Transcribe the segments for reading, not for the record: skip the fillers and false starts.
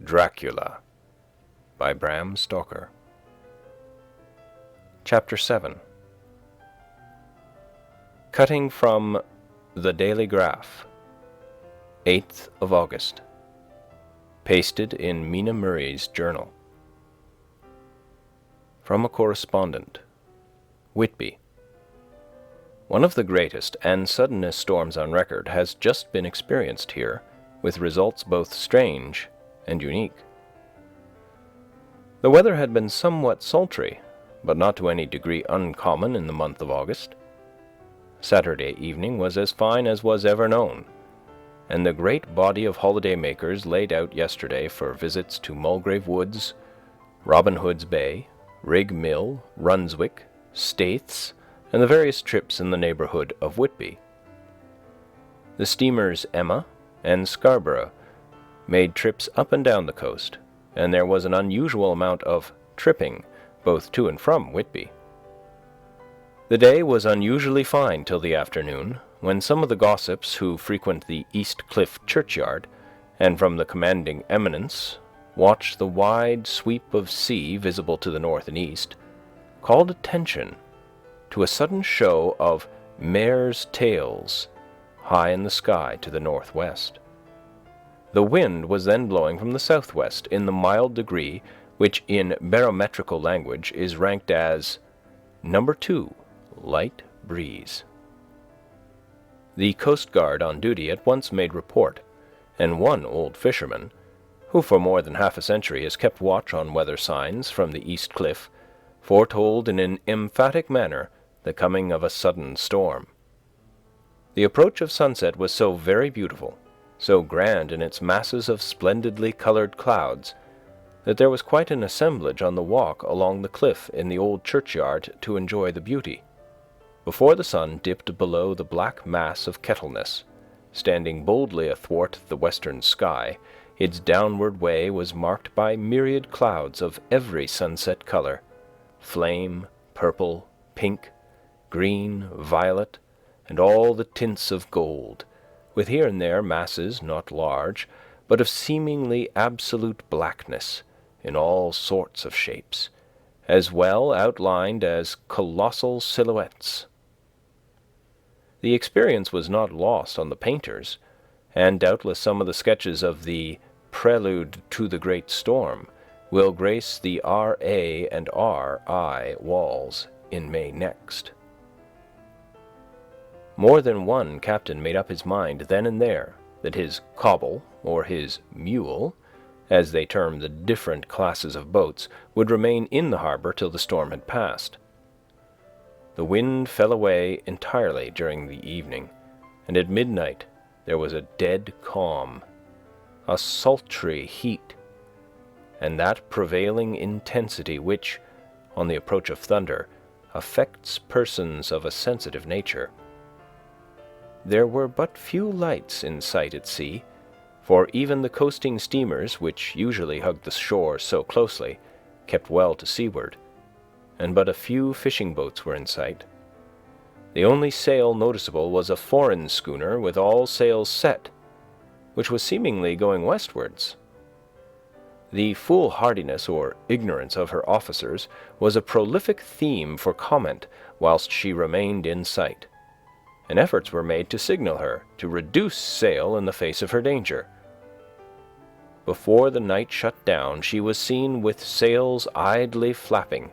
Dracula by Bram Stoker. Chapter 7. Cutting from The Daily Graph, 8th of August. Pasted in Mina Murray's journal. From a correspondent. Whitby. One of the greatest and suddenest storms on record has just been experienced here, with results both strange and unique. The weather had been somewhat sultry, but not to any degree uncommon in the month of August. Saturday evening was as fine as was ever known, and the great body of holiday-makers laid out yesterday for visits to Mulgrave Woods, Robin Hood's Bay, Rig Mill, Runswick, Staithes, and the various trips in the neighbourhood of Whitby. The steamers Emma and Scarborough made trips up and down the coast, and there was an unusual amount of tripping both to and from Whitby. The day was unusually fine till the afternoon, when some of the gossips who frequent the East Cliff churchyard, and from the commanding eminence watch the wide sweep of sea visible to the north and east, called attention to a sudden show of mares' tails high in the sky to the northwest. The wind was then blowing from the southwest in the mild degree which in barometrical language is ranked as number 2, light breeze. The Coast Guard on duty at once made report, and one old fisherman, who for more than half a century has kept watch on weather signs from the East Cliff, foretold in an emphatic manner the coming of a sudden storm. The approach of sunset was so very beautiful, so grand in its masses of splendidly colored clouds, that there was quite an assemblage on the walk along the cliff in the old churchyard to enjoy the beauty, before the sun dipped below the black mass of Kettleness. Standing boldly athwart the western sky, its downward way was marked by myriad clouds of every sunset color, flame, purple, pink, green, violet, and all the tints of gold, with here and there masses not large, but of seemingly absolute blackness, in all sorts of shapes, as well outlined as colossal silhouettes. The experience was not lost on the painters, and doubtless some of the sketches of the Prelude to the Great Storm will grace the R.A. and R.I. walls in May next. More than one captain made up his mind then and there that his cobble, or his mule, as they term the different classes of boats, would remain in the harbour till the storm had passed. The wind fell away entirely during the evening, and at midnight there was a dead calm, a sultry heat, and that prevailing intensity which, on the approach of thunder, affects persons of a sensitive nature. There were but few lights in sight at sea, for even the coasting steamers, which usually hug the shore so closely, kept well to seaward, and but a few fishing boats were in sight. The only sail noticeable was a foreign schooner with all sails set, which was seemingly going westwards. The foolhardiness or ignorance of her officers was a prolific theme for comment whilst she remained in sight, and efforts were made to signal her to reduce sail in the face of her danger. Before the night shut down, she was seen with sails idly flapping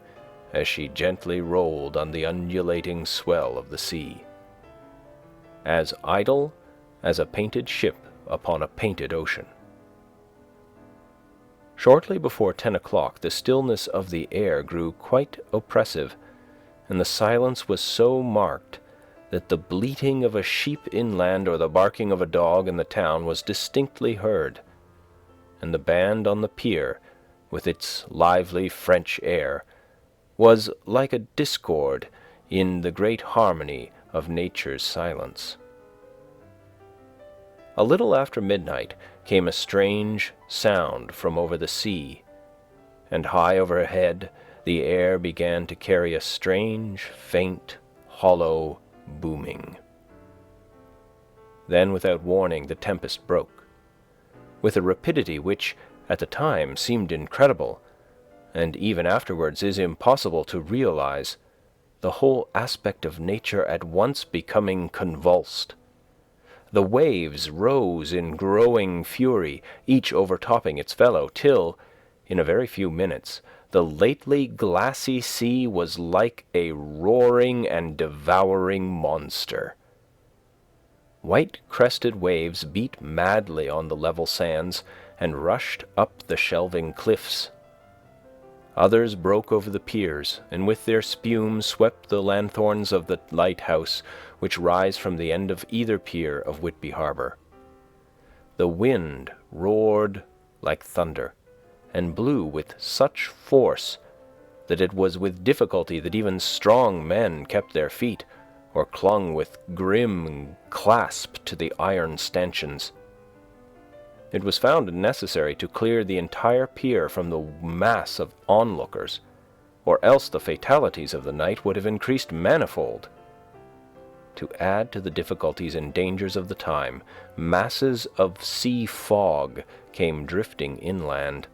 as she gently rolled on the undulating swell of the sea, as idle as a painted ship upon a painted ocean. Shortly before 10 o'clock, the stillness of the air grew quite oppressive, and the silence was so marked that the bleating of a sheep inland or the barking of a dog in the town was distinctly heard, and the band on the pier, with its lively French air, was like a discord in the great harmony of nature's silence. A little after midnight came a strange sound from over the sea, and high overhead the air began to carry a strange, faint, hollow booming. Then, without warning, the tempest broke, with a rapidity which, at the time seemed incredible, and even afterwards is impossible to realize, the whole aspect of nature at once becoming convulsed. The waves rose in growing fury, each overtopping its fellow, till, in a very few minutes, the lately glassy sea was like a roaring and devouring monster. White-crested waves beat madly on the level sands and rushed up the shelving cliffs. Others broke over the piers, and with their spume swept the lanthorns of the lighthouse which rise from the end of either pier of Whitby harbour. The wind roared like thunder, and blew with such force that it was with difficulty that even strong men kept their feet, or clung with grim clasp to the iron stanchions. It was found necessary to clear the entire pier from the mass of onlookers, or else the fatalities of the night would have increased manifold. To add to the difficulties and dangers of the time, masses of sea fog came drifting inland.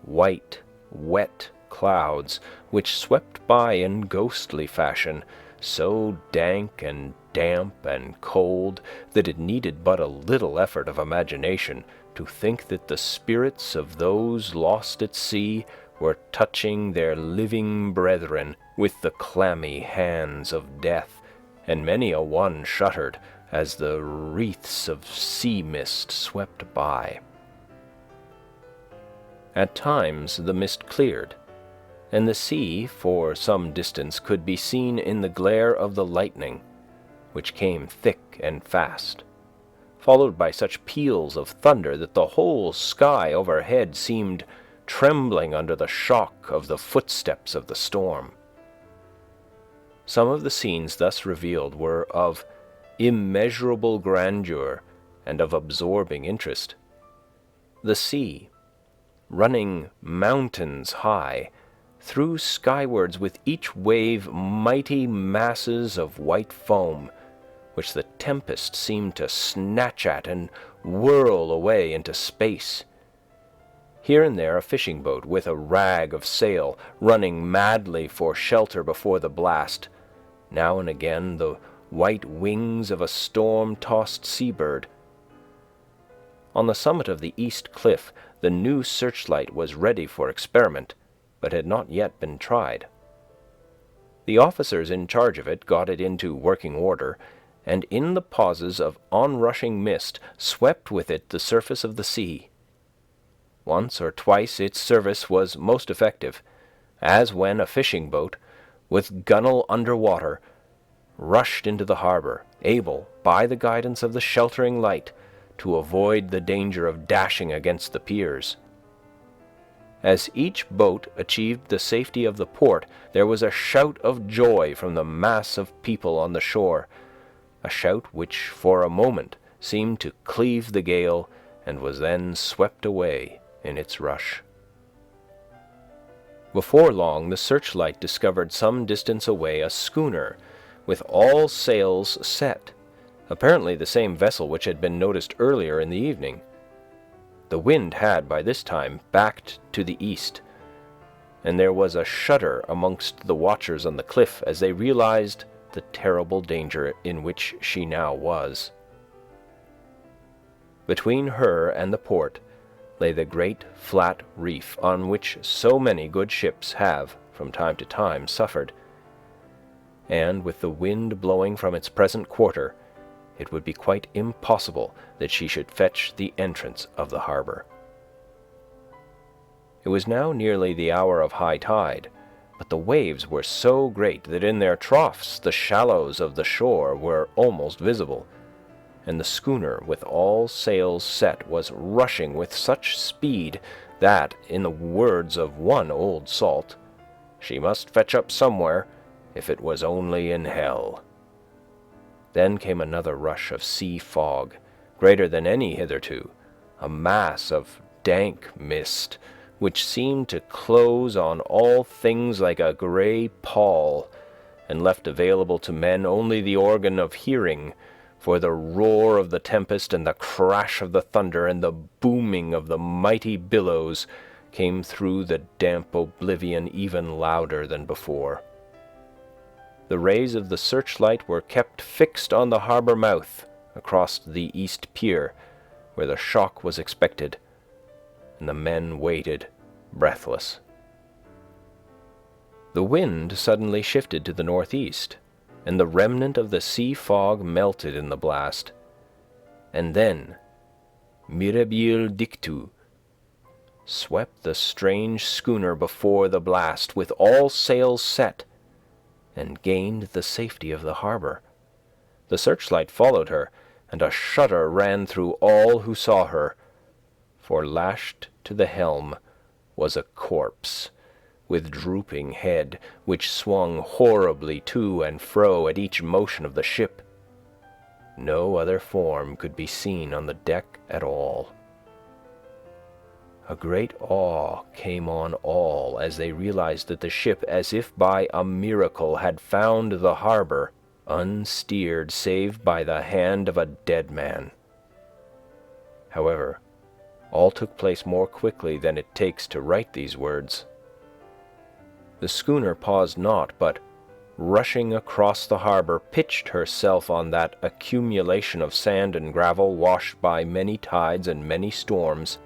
White, wet clouds, which swept by in ghostly fashion, so dank and damp and cold that it needed but a little effort of imagination to think that the spirits of those lost at sea were touching their living brethren with the clammy hands of death, and many a one shuddered as the wreaths of sea mist swept by. At times the mist cleared, and the sea for some distance could be seen in the glare of the lightning, which came thick and fast, followed by such peals of thunder that the whole sky overhead seemed trembling under the shock of the footsteps of the storm. Some of the scenes thus revealed were of immeasurable grandeur and of absorbing interest. The sea, running mountains high, threw skywards with each wave mighty masses of white foam, which the tempest seemed to snatch at and whirl away into space. Here and there a fishing boat with a rag of sail running madly for shelter before the blast, now and again the white wings of a storm-tossed seabird. On the summit of the east cliff the new searchlight was ready for experiment, but had not yet been tried. The officers in charge of it got it into working order, and in the pauses of onrushing mist swept with it the surface of the sea. Once or twice its service was most effective, as when a fishing boat, with gunwale under water, rushed into the harbour, able, by the guidance of the sheltering light, to avoid the danger of dashing against the piers. As each boat achieved the safety of the port, there was a shout of joy from the mass of people on the shore, a shout which for a moment seemed to cleave the gale and was then swept away in its rush. Before long the searchlight discovered some distance away a schooner with all sails set, apparently the same vessel which had been noticed earlier in the evening. The wind had by this time backed to the east, and there was a shudder amongst the watchers on the cliff as they realized the terrible danger in which she now was. Between her and the port lay the great flat reef on which so many good ships have, from time to time, suffered, and with the wind blowing from its present quarter, it would be quite impossible that she should fetch the entrance of the harbour. It was now nearly the hour of high tide, but the waves were so great that in their troughs the shallows of the shore were almost visible, and the schooner with all sails set was rushing with such speed that, in the words of one old salt, she must fetch up somewhere, if it was only in hell. Then came another rush of sea fog, greater than any hitherto, a mass of dank mist, which seemed to close on all things like a grey pall, and left available to men only the organ of hearing, for the roar of the tempest and the crash of the thunder and the booming of the mighty billows came through the damp oblivion even louder than before. The rays of the searchlight were kept fixed on the harbour mouth across the east pier, where the shock was expected, and the men waited, breathless. The wind suddenly shifted to the northeast, and the remnant of the sea fog melted in the blast. And then, mirabile dictu, swept the strange schooner before the blast with all sails set, and gained the safety of the harbour. The searchlight followed her, and a shudder ran through all who saw her, for lashed to the helm was a corpse, with drooping head, which swung horribly to and fro at each motion of the ship. No other form could be seen on the deck at all. A great awe came on all as they realized that the ship, as if by a miracle, had found the harbour, unsteered save by the hand of a dead man. However, all took place more quickly than it takes to write these words. The schooner paused not, but, rushing across the harbour, pitched herself on that accumulation of sand and gravel washed by many tides and many storms,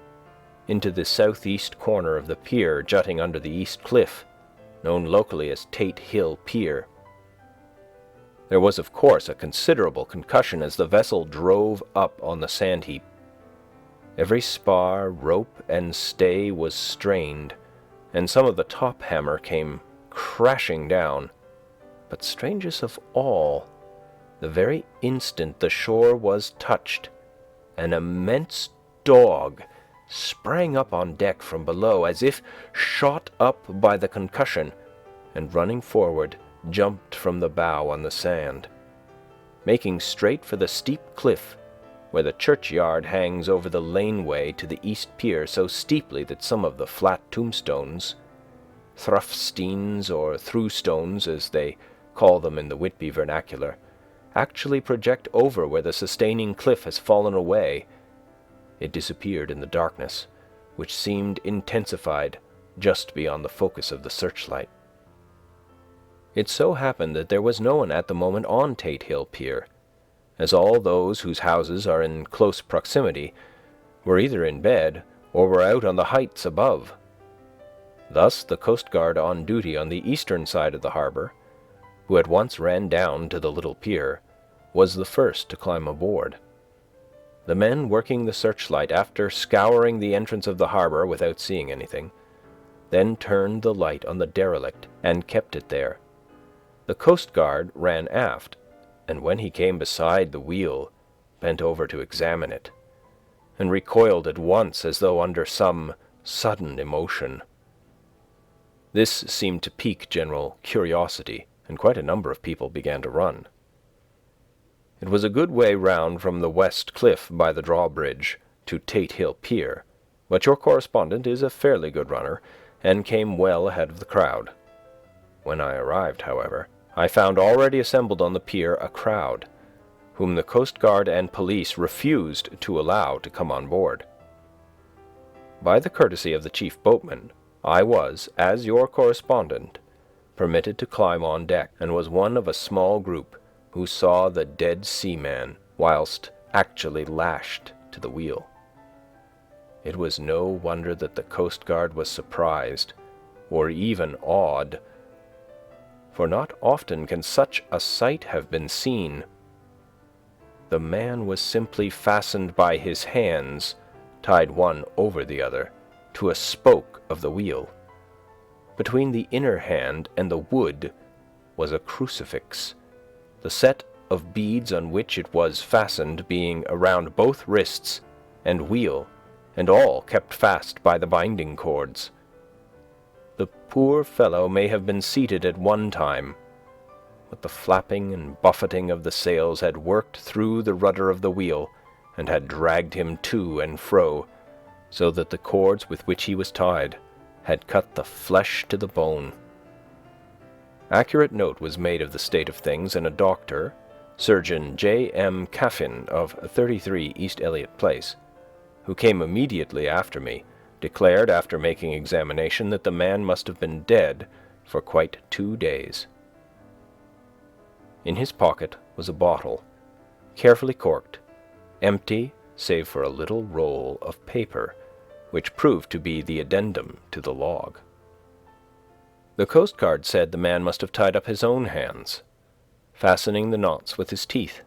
into the southeast corner of the pier jutting under the east cliff, known locally as Tate Hill Pier. There was, of course, a considerable concussion as the vessel drove up on the sand heap. Every spar, rope, and stay was strained, and some of the top hammer came crashing down. But strangest of all, the very instant the shore was touched, an immense dog sprang up on deck from below as if shot up by the concussion, and running forward, jumped from the bow on the sand. Making straight for the steep cliff where the churchyard hangs over the laneway to the east pier so steeply that some of the flat tombstones, thruffsteins or throughstones as they call them in the Whitby vernacular, actually project over where the sustaining cliff has fallen away, it disappeared in the darkness, which seemed intensified just beyond the focus of the searchlight. It so happened that there was no one at the moment on Tate Hill Pier, as all those whose houses are in close proximity were either in bed or were out on the heights above. Thus the Coast Guard on duty on the eastern side of the harbour, who at once ran down to the little pier, was the first to climb aboard. The men working the searchlight, after scouring the entrance of the harbour without seeing anything, then turned the light on the derelict and kept it there. The Coast Guard ran aft, and when he came beside the wheel, bent over to examine it, and recoiled at once as though under some sudden emotion. This seemed to pique general curiosity, and quite a number of people began to run. It was a good way round from the west cliff by the drawbridge to Tate Hill Pier, but your correspondent is a fairly good runner, and came well ahead of the crowd. When I arrived, however, I found already assembled on the pier a crowd, whom the Coast Guard and police refused to allow to come on board. By the courtesy of the chief boatman, I was, as your correspondent, permitted to climb on deck, and was one of a small group who saw the dead seaman whilst actually lashed to the wheel. It was no wonder that the Coast Guard was surprised, or even awed, for not often can such a sight have been seen. The man was simply fastened by his hands, tied one over the other, to a spoke of the wheel. Between the inner hand and the wood was a crucifix, the set of beads on which it was fastened being around both wrists and wheel, and all kept fast by the binding cords. The poor fellow may have been seated at one time, but the flapping and buffeting of the sails had worked through the rudder of the wheel, and had dragged him to and fro, so that the cords with which he was tied had cut the flesh to the bone. Accurate note was made of the state of things, and a doctor, Surgeon J. M. Caffin of 33 East Eliot Place, who came immediately after me, declared after making examination that the man must have been dead for quite 2 days. In his pocket was a bottle, carefully corked, empty save for a little roll of paper, which proved to be the addendum to the log. The Coast Guard said the man must have tied up his own hands, fastening the knots with his teeth.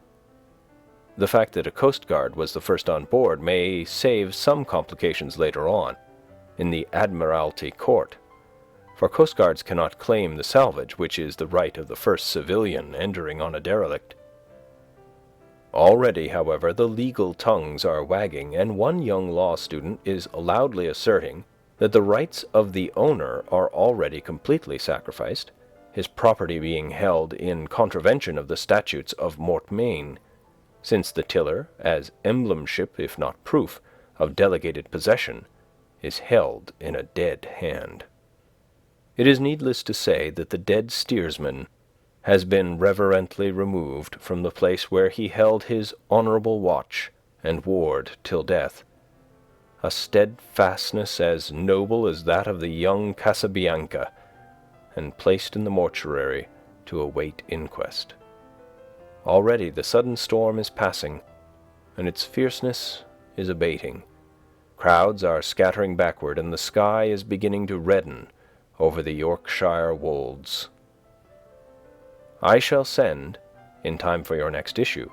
The fact that a Coast Guard was the first on board may save some complications later on, in the Admiralty Court, for Coast Guards cannot claim the salvage, which is the right of the first civilian entering on a derelict. Already, however, the legal tongues are wagging, and one young law student is loudly asserting that the rights of the owner are already completely sacrificed, his property being held in contravention of the statutes of Mortmain, since the tiller, as emblemship if not proof of delegated possession, is held in a dead hand. It is needless to say that the dead steersman has been reverently removed from the place where he held his honourable watch and ward till death, a steadfastness as noble as that of the young Casabianca, and placed in the mortuary to await inquest. Already the sudden storm is passing, and its fierceness is abating. Crowds are scattering backward, and the sky is beginning to redden over the Yorkshire wolds. I shall send, in time for your next issue,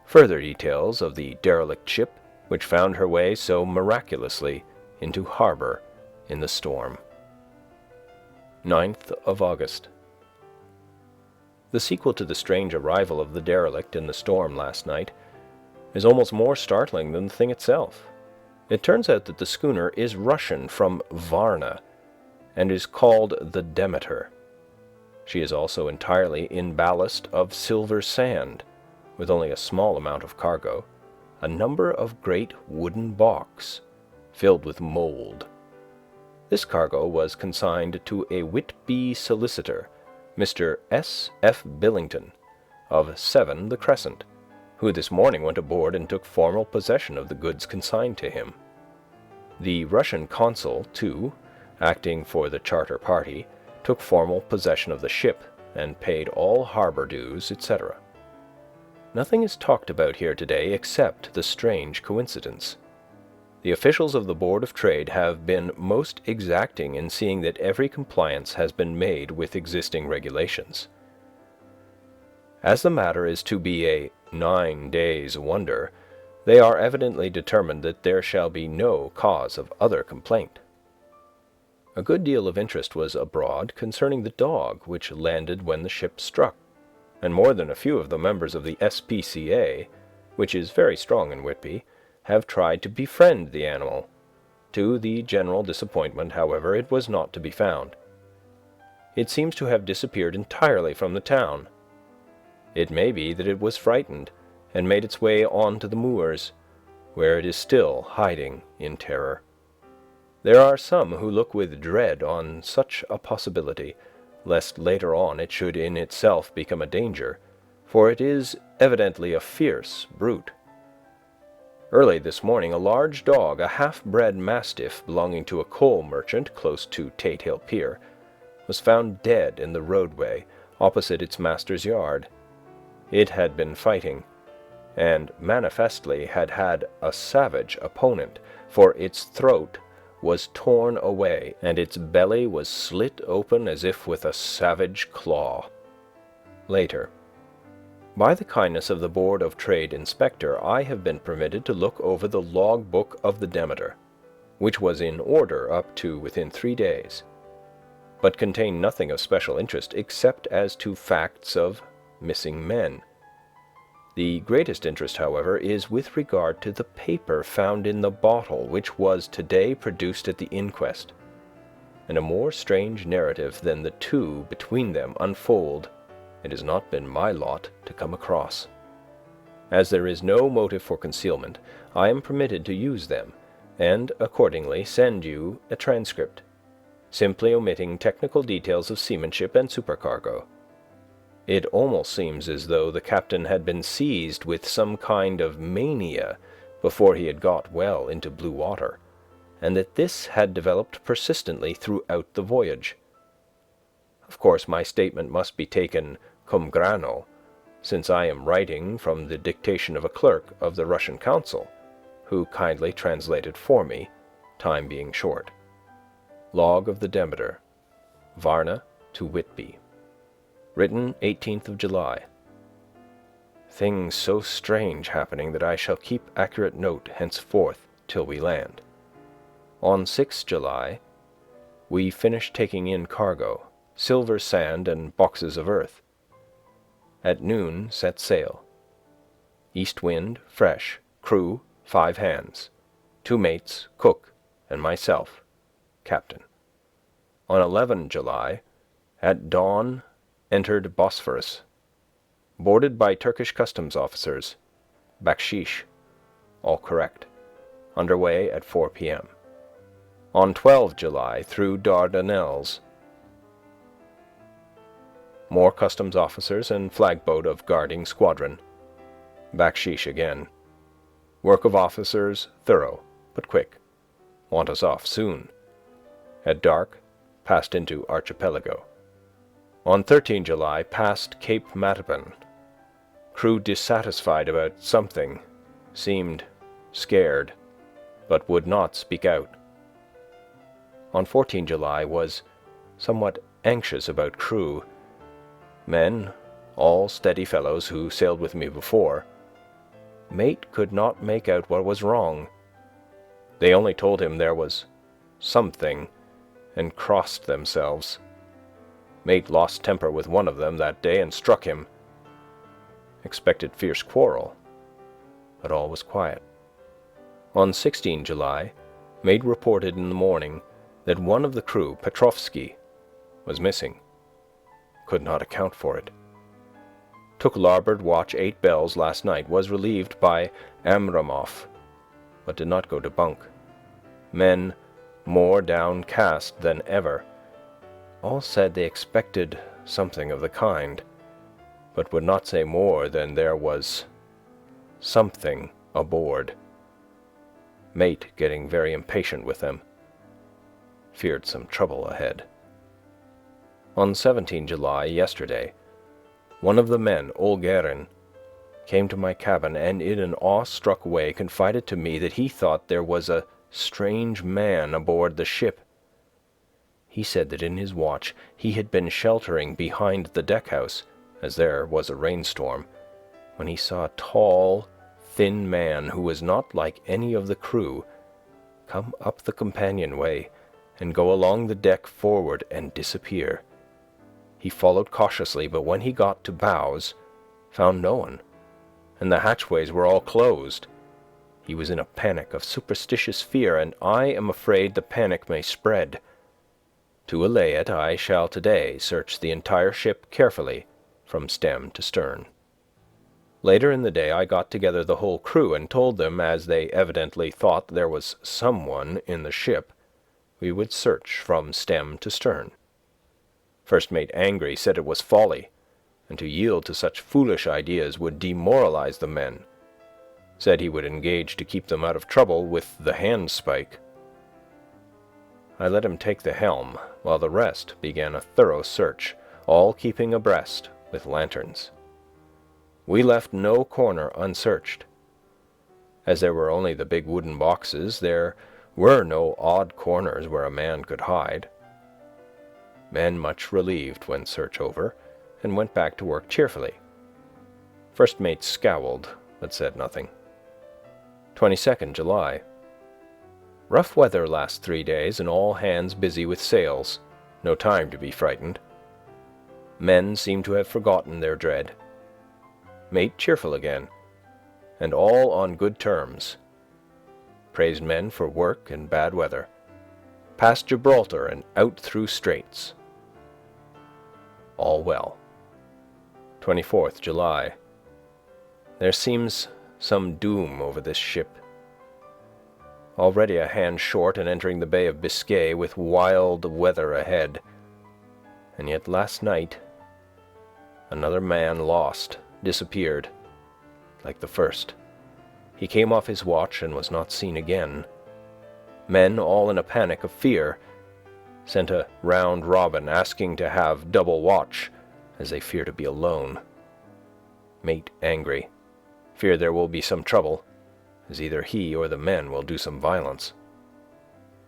further details of the derelict ship which found her way so miraculously into harbour in the storm. 9th of August. The sequel to the strange arrival of the derelict in the storm last night is almost more startling than the thing itself. It turns out that the schooner is Russian from Varna, and is called the Demeter. She is also entirely in ballast of silver sand, with only a small amount of cargo, a number of great wooden baulks filled with mould. This cargo was consigned to a Whitby solicitor, Mr. S. F. Billington, of 7 the Crescent, who this morning went aboard and took formal possession of the goods consigned to him. The Russian consul, too, acting for the charter party, took formal possession of the ship and paid all harbour dues, etc. Nothing is talked about here today except the strange coincidence. The officials of the Board of Trade have been most exacting in seeing that every compliance has been made with existing regulations. As the matter is to be a 9 days' wonder, they are evidently determined that there shall be no cause of other complaint. A good deal of interest was abroad concerning the dog which landed when the ship struck, and more than a few of the members of the S.P.C.A., which is very strong in Whitby, have tried to befriend the animal. To the general disappointment, however, it was not to be found. It seems to have disappeared entirely from the town. It may be that it was frightened, and made its way on to the moors, where it is still hiding in terror. There are some who look with dread on such a possibility, lest later on it should in itself become a danger, for it is evidently a fierce brute. Early this morning a large dog, a half-bred mastiff belonging to a coal merchant close to Tate Hill Pier, was found dead in the roadway opposite its master's yard. It had been fighting, and manifestly had had a savage opponent, for its throat was torn away, and its belly was slit open as if with a savage claw. Later. By the kindness of the Board of Trade Inspector, I have been permitted to look over the log book of the Demeter, which was in order up to within 3 days, but contained nothing of special interest except as to facts of missing men. The greatest interest, however, is with regard to the paper found in the bottle which was today produced at the inquest, and a more strange narrative than the two between them unfold it has not been my lot to come across. As there is no motive for concealment, I am permitted to use them, and accordingly send you a transcript, simply omitting technical details of seamanship and supercargo. It almost seems as though the captain had been seized with some kind of mania before he had got well into blue water, and that this had developed persistently throughout the voyage. Of course, my statement must be taken cum grano, since I am writing from the dictation of a clerk of the Russian consul, who kindly translated for me, time being short. Log of the Demeter, Varna to Whitby. Written 18th of July. Things so strange happening that I shall keep accurate note henceforth till we land. On 6th July, we finished taking in cargo, silver sand and boxes of earth. At noon set sail. East wind, fresh, crew, 5 hands, 2 mates, cook, and myself, captain. On 11 July, at dawn, entered Bosphorus. Boarded by Turkish customs officers. Bakshish. All correct. Underway at 4 p.m. On 12 July, through Dardanelles. More customs officers and flagboat of guarding squadron. Bakshish again. Work of officers thorough, but quick. Want us off soon. At dark, passed into archipelago. On 13 July, passed Cape Matapan. Crew dissatisfied about something, seemed scared, but would not speak out. On 14 July, was somewhat anxious about crew. Men, all steady fellows who sailed with me before. Mate could not make out what was wrong. They only told him there was something, and crossed themselves. Mate lost temper with one of them that day and struck him. Expected fierce quarrel, but all was quiet. On 16 July, mate reported in the morning that one of the crew, Petrovsky, was missing. Could not account for it. Took larboard watch 8 bells last night, was relieved by Amramov, but did not go to bunk. Men more downcast than ever. All said they expected something of the kind, but would not say more than there was something aboard. Mate getting very impatient with them. Feared some trouble ahead. On 17 July, yesterday, one of the men, Olgerin, came to my cabin and in an awe-struck way confided to me that he thought there was a strange man aboard the ship. He said that in his watch he had been sheltering behind the deck-house, as there was a rainstorm, when he saw a tall, thin man who was not like any of the crew come up the companionway and go along the deck forward and disappear. He followed cautiously, but when he got to bows, found no one, and the hatchways were all closed. He was in a panic of superstitious fear, and I am afraid the panic may spread. To allay it, I shall today search the entire ship carefully, from stem to stern. Later in the day I got together the whole crew and told them, as they evidently thought there was someone in the ship, we would search from stem to stern. First mate, angry, said it was folly, and to yield to such foolish ideas would demoralize the men. Said he would engage to keep them out of trouble with the handspike. I let him take the helm, while the rest began a thorough search, all keeping abreast with lanterns. We left no corner unsearched. As there were only the big wooden boxes, there were no odd corners where a man could hide. Men much relieved when search over, and went back to work cheerfully. First mate scowled, but said nothing. 22nd July. Rough weather last 3 days, and all hands busy with sails. No time to be frightened. Men seem to have forgotten their dread. Mate cheerful again, and all on good terms. Praised men for work and bad weather. Past Gibraltar and out through straits. All well. 24th July. There seems some doom over this ship. Already a hand short and entering the Bay of Biscay with wild weather ahead. And yet last night Another man lost, disappeared, like the first. He came off his watch and was not seen again. Men, all in a panic of fear, sent a round robin asking to have double watch, as they fear to be alone. Mate angry, fear there will be some trouble, as either he or the men will do some violence.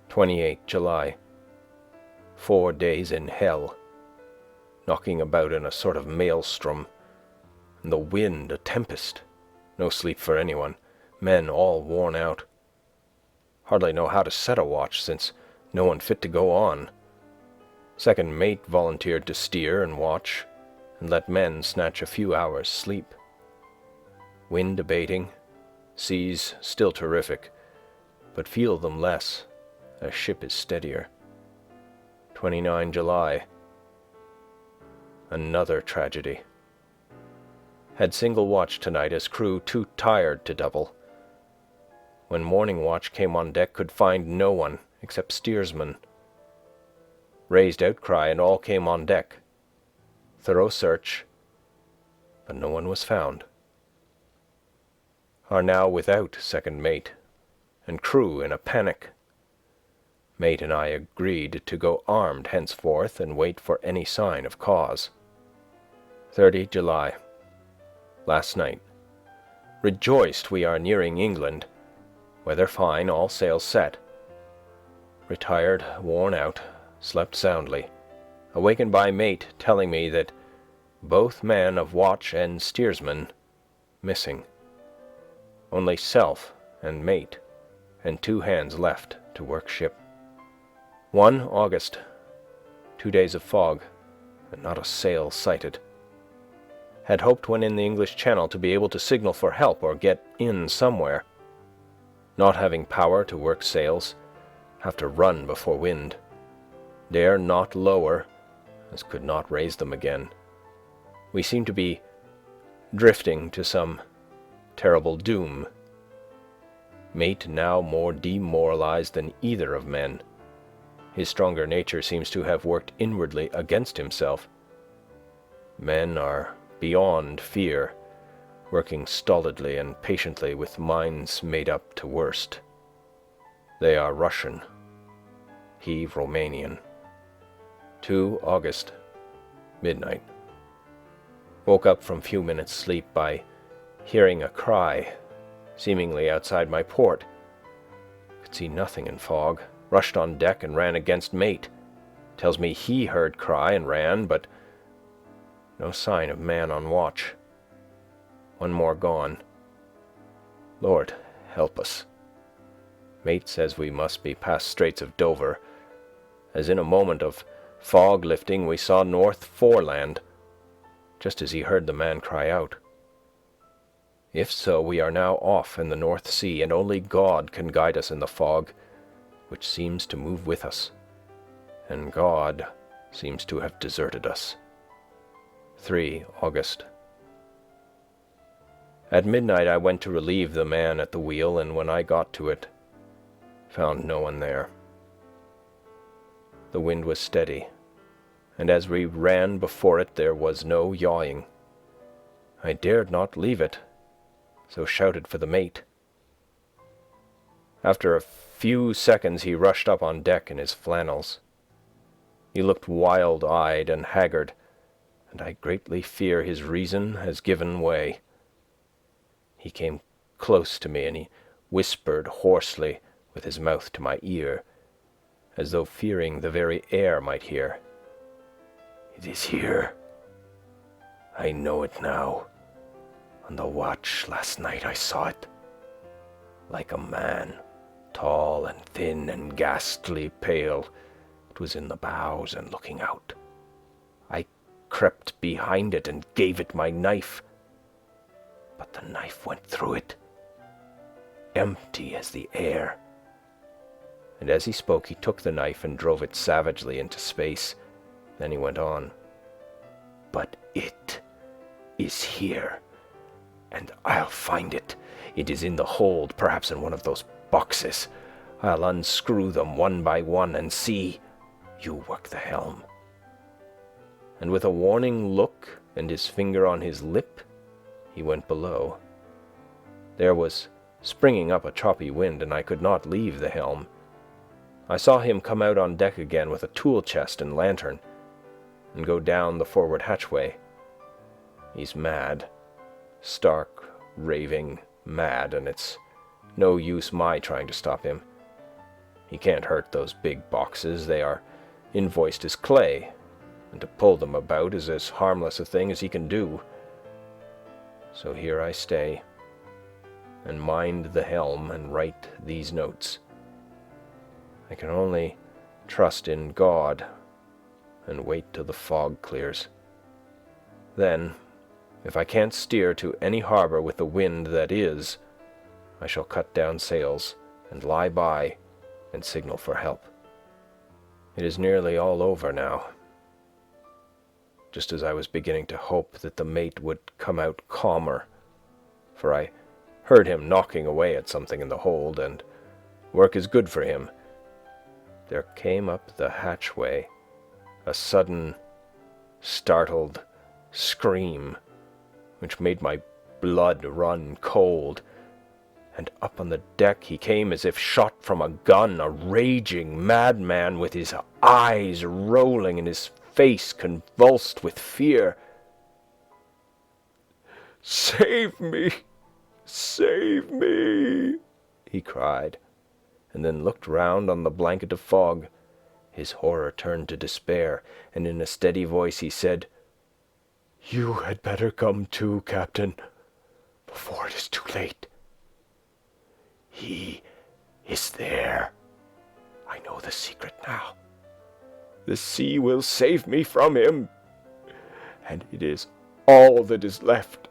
28 July. 4 days in hell, knocking about in a sort of maelstrom, and the wind a tempest. No sleep for anyone, men all worn out. Hardly know how to set a watch, since no one fit to go on. Second mate volunteered to steer and watch, and let men snatch a few hours' sleep. Wind abating, seas still terrific, but feel them less, as ship is steadier. 29 July. Another tragedy. Had single watch tonight as crew too tired to double. When morning watch came on deck, could find no one except steersman. Raised outcry and all came on deck. Thorough search, but no one was found. Are now without second mate, and crew in a panic. Mate and I agreed to go armed henceforth and wait for any sign of cause. 30 July. Last night. Rejoiced we are nearing England. Weather fine, all sails set. Retired, worn out, slept soundly. Awakened by mate telling me that both man of watch and steersman missing. Only self and mate, and 2 hands left to work ship. 1 August. 2 days of fog, and not a sail sighted. Had hoped when in the English Channel to be able to signal for help or get in somewhere. Not having power to work sails, have to run before wind. Dare not lower, as could not raise them again. We seem to be drifting to some terrible doom. Mate now more demoralized than either of men. His stronger nature seems to have worked inwardly against himself. Men are beyond fear, working stolidly and patiently with minds made up to worst. They are Russian, he Romanian. 2 August, midnight. Woke up from few minutes' sleep by hearing a cry, seemingly outside my port. Could see nothing in fog. Rushed on deck and ran against mate. Tells me he heard cry and ran, but no sign of man on watch. 1 more gone. Lord, help us. Mate says we must be past Straits of Dover, as in a moment of fog lifting we saw North Foreland, just as he heard the man cry out. If so, we are now off in the North Sea, and only God can guide us in the fog, which seems to move with us, and God seems to have deserted us. 3 August. At midnight I went to relieve the man at the wheel, and when I got to it, found no one there. The wind was steady, and as we ran before it there was no yawing. I dared not leave it, so shouted for the mate. After a few seconds he rushed up on deck in his flannels. He looked wild-eyed and haggard, and I greatly fear his reason has given way. He came close to me, and he whispered hoarsely with his mouth to my ear, as though fearing the very air might hear. "It is here. I know it now. On the watch last night I saw it. Like a man, tall and thin and ghastly pale, it was in the bows and looking out. I crept behind it and gave it my knife, but the knife went through it, empty as the air." And as he spoke, he took the knife and drove it savagely into space. Then he went on. "But it is here, and I'll find it. It is in the hold, perhaps in one of those boxes. I'll unscrew them one by one and see. You work the helm." And with a warning look and his finger on his lip, he went below. There was springing up a choppy wind, and I could not leave the helm. I saw him come out on deck again with a tool chest and lantern, and go down the forward hatchway. He's mad, stark, raving mad, and it's no use my trying to stop him. He can't hurt those big boxes. They are invoiced as clay, and to pull them about is as harmless a thing as he can do. So here I stay, and mind the helm and write these notes. I can only trust in God and wait till the fog clears. Then, if I can't steer to any harbour with the wind that is, I shall cut down sails and lie by and signal for help. It is nearly all over now. Just as I was beginning to hope that the mate would come out calmer, for I heard him knocking away at something in the hold, and work is good for him, there came up the hatchway a sudden, startled scream, which made my blood run cold, and up on the deck he came as if shot from a gun, a raging madman with his eyes rolling and his face convulsed with fear. "Save me! Save me!" he cried, and then looked round on the blanket of fog. His horror turned to despair, and in a steady voice he said, "You had better come too, Captain, before it is too late. He is there. I know the secret now. The sea will save me from him, and it is all that is left."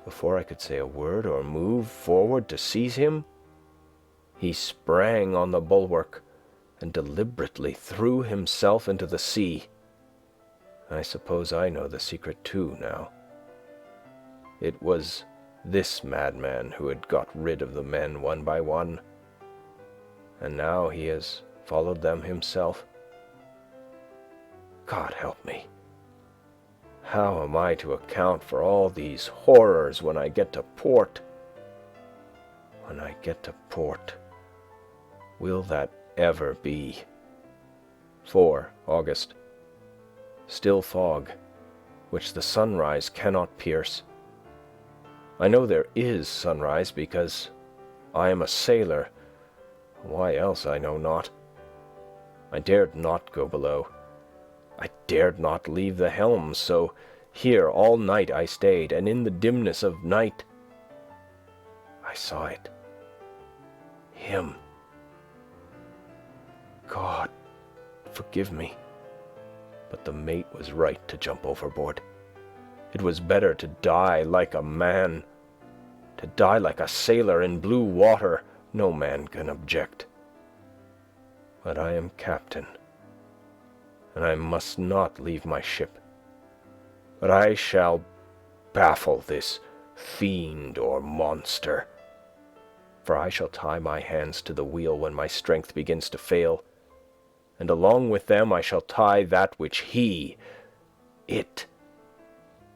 Before I could say a word or move forward to seize him, he sprang on the bulwark and deliberately threw himself into the sea. I suppose I know the secret too now. It was this madman who had got rid of the men one by one, and now he has followed them himself. God help me. How am I to account for all these horrors when I get to port? When I get to port, will that ever be? 4 August. Still fog, which the sunrise cannot pierce. I know there is sunrise because I am a sailor. Why else I know not. I dared not go below. I dared not leave the helm, so here all night I stayed, and in the dimness of night I saw it. Him. God, forgive me, but the mate was right to jump overboard. It was better to die like a man. To die like a sailor in blue water, no man can object. But I am captain, and I must not leave my ship. But I shall baffle this fiend or monster, for I shall tie my hands to the wheel when my strength begins to fail, and along with them I shall tie that which it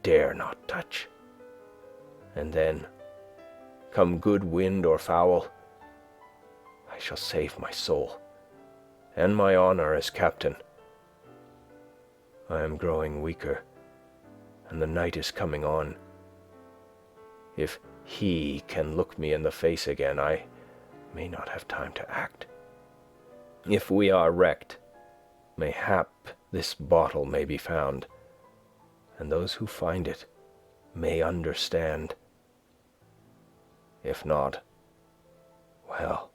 dare not touch. And then, come good wind or foul, I shall save my soul and my honor as captain. I am growing weaker, and the night is coming on. If he can look me in the face again, I may not have time to act. If we are wrecked, mayhap this bottle may be found, and those who find it may understand. If not, well,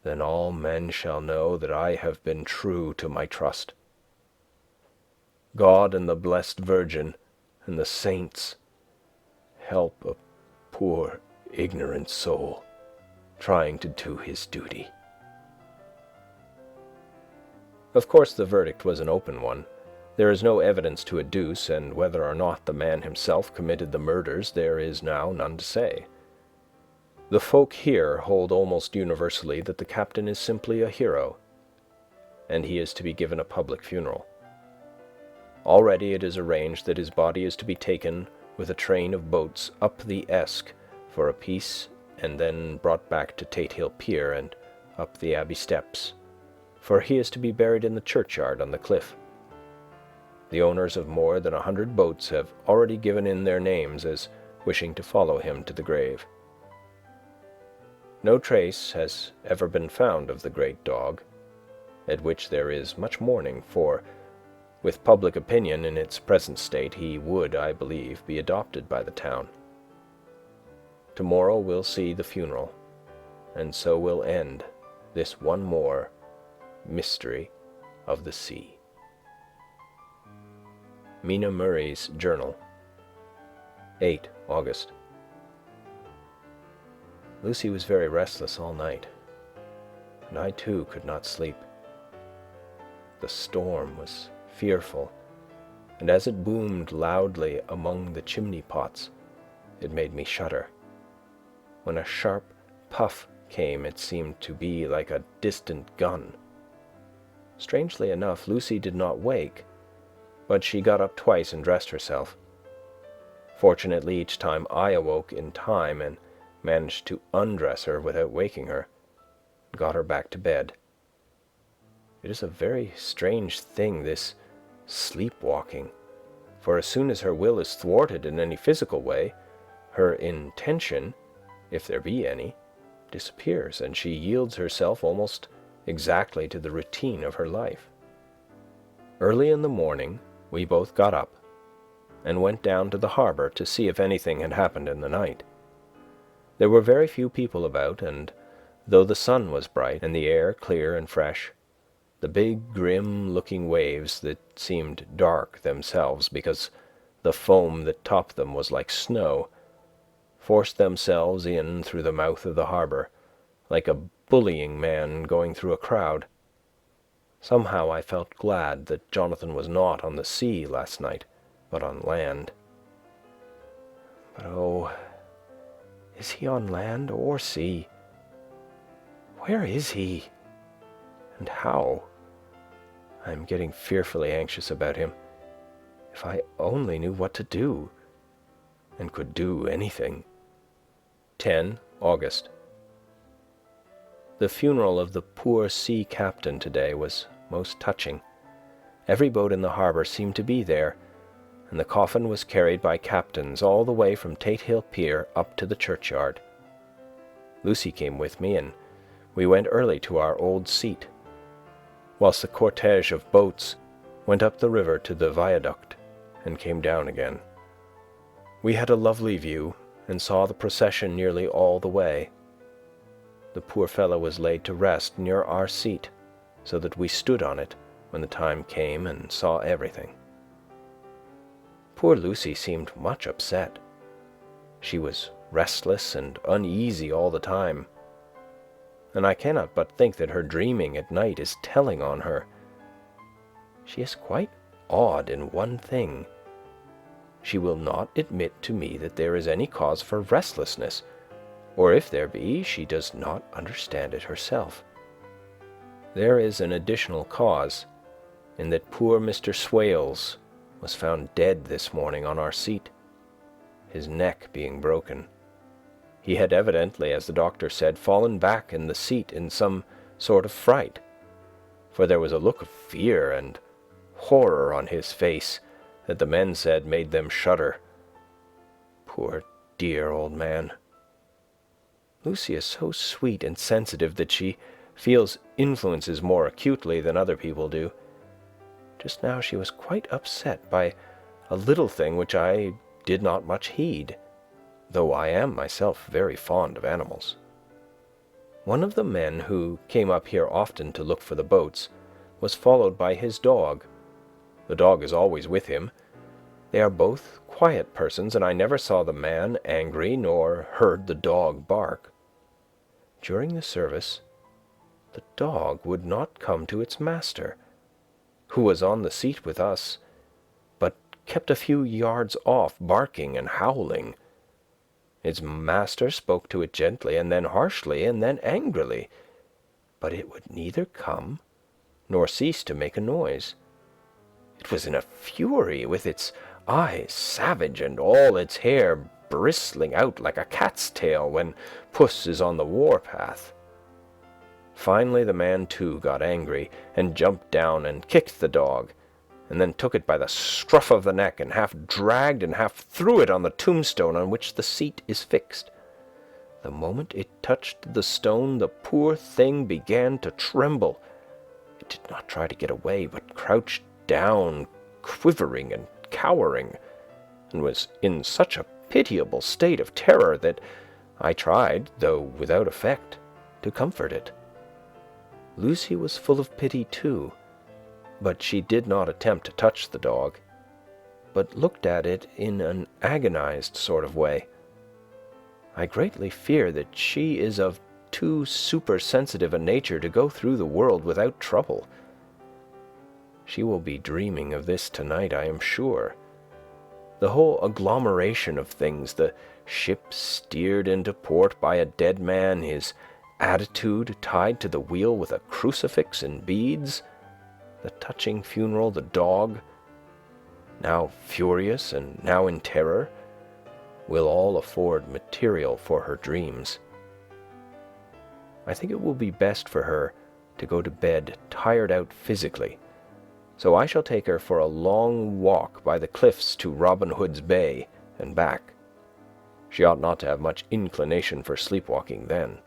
then all men shall know that I have been true to my trust. God and the Blessed Virgin and the saints help a poor, ignorant soul trying to do his duty. Of course, the verdict was an open one. There is no evidence to adduce, and whether or not the man himself committed the murders, there is now none to say. The folk here hold almost universally that the captain is simply a hero, and he is to be given a public funeral. Already it is arranged that his body is to be taken with a train of boats up the Esk for a piece and then brought back to Tate Hill Pier and up the Abbey steps, for he is to be buried in the churchyard on the cliff. The owners of more than 100 boats have already given in their names as wishing to follow him to the grave. No trace has ever been found of the great dog, at which there is much mourning, for, with public opinion in its present state, he would, I believe, be adopted by the town. Tomorrow will see the funeral, and so will end this one more mystery of the sea. Mina Murray's Journal, 8 August. Lucy was very restless all night, and I too could not sleep. The storm was fearful, and as it boomed loudly among the chimney pots, it made me shudder. When a sharp puff came, it seemed to be like a distant gun. Strangely enough, Lucy did not wake, but she got up twice and dressed herself. Fortunately, each time I awoke in time and managed to undress her without waking her, and got her back to bed. It is a very strange thing, this sleepwalking, for as soon as her will is thwarted in any physical way, her intention, if there be any, disappears, and she yields herself almost exactly to the routine of her life. Early in the morning, we both got up and went down to the harbour to see if anything had happened in the night. There were very few people about, and though the sun was bright and the air clear and fresh, the big, grim-looking waves that seemed dark themselves because the foam that topped them was like snow, forced themselves in through the mouth of the harbour, like a bullying man going through a crowd. Somehow I felt glad that Jonathan was not on the sea last night, but on land. But oh, is he on land or sea? Where is he? And how? I am getting fearfully anxious about him. If I only knew what to do, and could do anything. 10 August. The funeral of the poor sea captain today was most touching. Every boat in the harbour seemed to be there, and the coffin was carried by captains all the way from Tate Hill Pier up to the churchyard. Lucy came with me, and we went early to our old seat, whilst the cortege of boats went up the river to the viaduct and came down again. We had a lovely view, and saw the procession nearly all the way. The poor fellow was laid to rest near our seat, so that we stood on it when the time came and saw everything. Poor Lucy seemed much upset. She was restless and uneasy all the time, and I cannot but think that her dreaming at night is telling on her. She is quite odd in one thing. She will not admit to me that there is any cause for restlessness, or if there be, she does not understand it herself. There is an additional cause, in that poor Mr. Swales was found dead this morning on our seat, his neck being broken. He had evidently, as the doctor said, fallen back in the seat in some sort of fright, for there was a look of fear and horror on his face that the men said made them shudder. Poor dear old man. Lucy is so sweet and sensitive that she feels influences more acutely than other people do. Just now she was quite upset by a little thing which I did not much heed, though I am myself very fond of animals. One of the men who came up here often to look for the boats was followed by his dog. The dog is always with him. They are both quiet persons, and I never saw the man angry nor heard the dog bark. During the service, the dog would not come to its master, who was on the seat with us, but kept a few yards off, barking and howling. Its master spoke to it gently, and then harshly, and then angrily, but it would neither come nor cease to make a noise. It was in a fury, with its eyes savage and all its hair bristling out like a cat's tail when puss is on the war-path. Finally the man, too, got angry and jumped down and kicked the dog, and then took it by the scruff of the neck and half dragged and half threw it on the tombstone on which the seat is fixed. The moment it touched the stone, the poor thing began to tremble. It did not try to get away, but crouched down, quivering and cowering, and was in such a pitiable state of terror that I tried, though without effect, to comfort it. Lucy was full of pity too, but she did not attempt to touch the dog, but looked at it in an agonized sort of way. I greatly fear that she is of too supersensitive a nature to go through the world without trouble. She will be dreaming of this tonight, I am sure. The whole agglomeration of things, the ship steered into port by a dead man, his attitude tied to the wheel with a crucifix and beads, the touching funeral, the dog, now furious and now in terror, will all afford material for her dreams. I think it will be best for her to go to bed tired out physically, so I shall take her for a long walk by the cliffs to Robin Hood's Bay and back. She ought not to have much inclination for sleepwalking then.